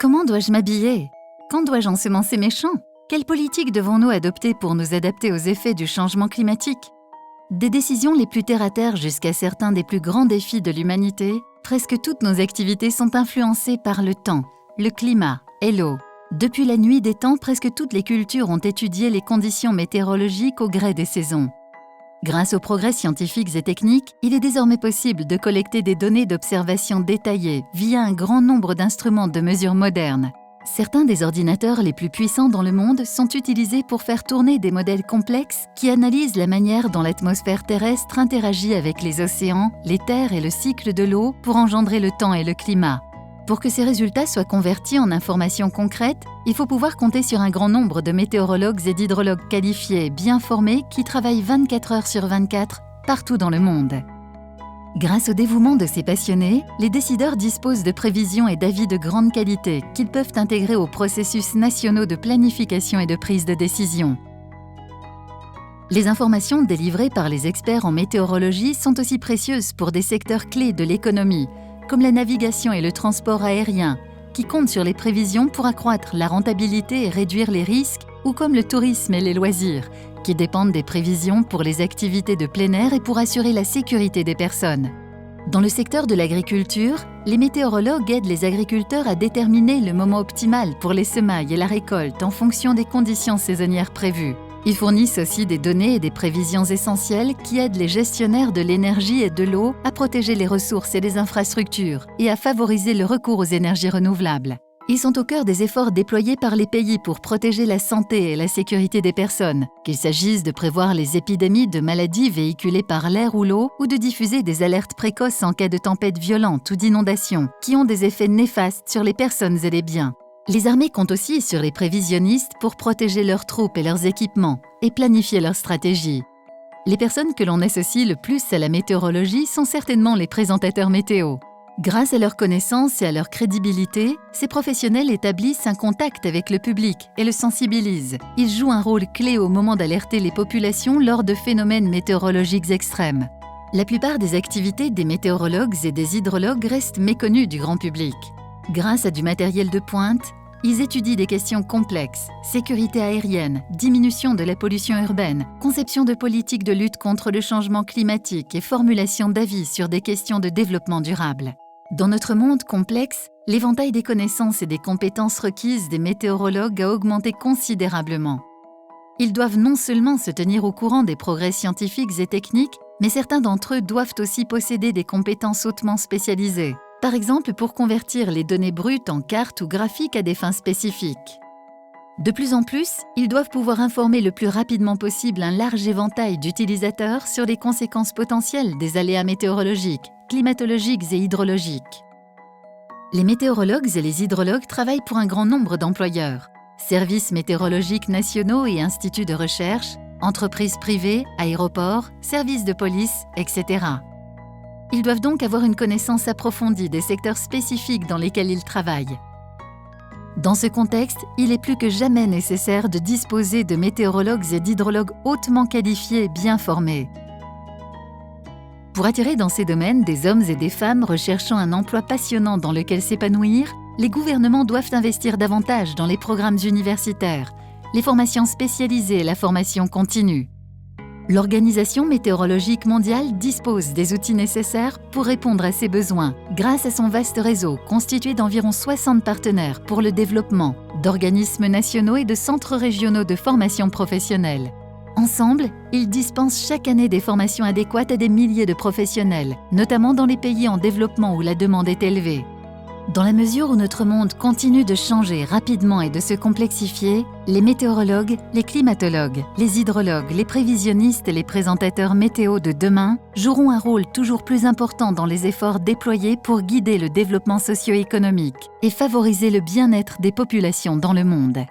Comment dois-je m'habiller? Quand dois-je ensemencer mes champs? Quelle politique devons-nous adopter pour nous adapter aux effets du changement climatique? Des décisions les plus terre-à-terre jusqu'à certains des plus grands défis de l'humanité, presque toutes nos activités sont influencées par le temps, le climat et l'eau. Depuis la nuit des temps, presque toutes les cultures ont étudié les conditions météorologiques au gré des saisons. Grâce aux progrès scientifiques et techniques, il est désormais possible de collecter des données d'observation détaillées via un grand nombre d'instruments de mesure modernes. Certains des ordinateurs les plus puissants dans le monde sont utilisés pour faire tourner des modèles complexes qui analysent la manière dont l'atmosphère terrestre interagit avec les océans, les terres et le cycle de l'eau pour engendrer le temps et le climat. Pour que ces résultats soient convertis en informations concrètes, il faut pouvoir compter sur un grand nombre de météorologues et d'hydrologues qualifiés et bien formés qui travaillent 24 heures sur 24 partout dans le monde. Grâce au dévouement de ces passionnés, les décideurs disposent de prévisions et d'avis de grande qualité qu'ils peuvent intégrer aux processus nationaux de planification et de prise de décision. Les informations délivrées par les experts en météorologie sont aussi précieuses pour des secteurs clés de l'économie, comme la navigation et le transport aérien, qui comptent sur les prévisions pour accroître la rentabilité et réduire les risques, ou comme le tourisme et les loisirs, qui dépendent des prévisions pour les activités de plein air et pour assurer la sécurité des personnes. Dans le secteur de l'agriculture, les météorologues aident les agriculteurs à déterminer le moment optimal pour les semailles et la récolte en fonction des conditions saisonnières prévues. Ils fournissent aussi des données et des prévisions essentielles qui aident les gestionnaires de l'énergie et de l'eau à protéger les ressources et les infrastructures et à favoriser le recours aux énergies renouvelables. Ils sont au cœur des efforts déployés par les pays pour protéger la santé et la sécurité des personnes, qu'il s'agisse de prévoir les épidémies de maladies véhiculées par l'air ou l'eau ou de diffuser des alertes précoces en cas de tempêtes violentes ou d'inondations qui ont des effets néfastes sur les personnes et les biens. Les armées comptent aussi sur les prévisionnistes pour protéger leurs troupes et leurs équipements et planifier leurs stratégies. Les personnes que l'on associe le plus à la météorologie sont certainement les présentateurs météo. Grâce à leurs connaissances et à leur crédibilité, ces professionnels établissent un contact avec le public et le sensibilisent. Ils jouent un rôle clé au moment d'alerter les populations lors de phénomènes météorologiques extrêmes. La plupart des activités des météorologues et des hydrologues restent méconnues du grand public. Grâce à du matériel de pointe, ils étudient des questions complexes, sécurité aérienne, diminution de la pollution urbaine, conception de politiques de lutte contre le changement climatique et formulation d'avis sur des questions de développement durable. Dans notre monde complexe, l'éventail des connaissances et des compétences requises des météorologues a augmenté considérablement. Ils doivent non seulement se tenir au courant des progrès scientifiques et techniques, mais certains d'entre eux doivent aussi posséder des compétences hautement spécialisées. Par exemple, pour convertir les données brutes en cartes ou graphiques à des fins spécifiques. De plus en plus, ils doivent pouvoir informer le plus rapidement possible un large éventail d'utilisateurs sur les conséquences potentielles des aléas météorologiques, climatologiques et hydrologiques. Les météorologues et les hydrologues travaillent pour un grand nombre d'employeurs, services météorologiques nationaux et instituts de recherche, entreprises privées, aéroports, services de police, etc. Ils doivent donc avoir une connaissance approfondie des secteurs spécifiques dans lesquels ils travaillent. Dans ce contexte, il est plus que jamais nécessaire de disposer de météorologues et d'hydrologues hautement qualifiés et bien formés. Pour attirer dans ces domaines des hommes et des femmes recherchant un emploi passionnant dans lequel s'épanouir, les gouvernements doivent investir davantage dans les programmes universitaires, les formations spécialisées et la formation continue. L'Organisation météorologique mondiale dispose des outils nécessaires pour répondre à ces besoins grâce à son vaste réseau constitué d'environ 60 partenaires pour le développement, d'organismes nationaux et de centres régionaux de formation professionnelle. Ensemble, ils dispensent chaque année des formations adéquates à des milliers de professionnels, notamment dans les pays en développement où la demande est élevée. Dans la mesure où notre monde continue de changer rapidement et de se complexifier, les météorologues, les climatologues, les hydrologues, les prévisionnistes et les présentateurs météo de demain joueront un rôle toujours plus important dans les efforts déployés pour guider le développement socio-économique et favoriser le bien-être des populations dans le monde.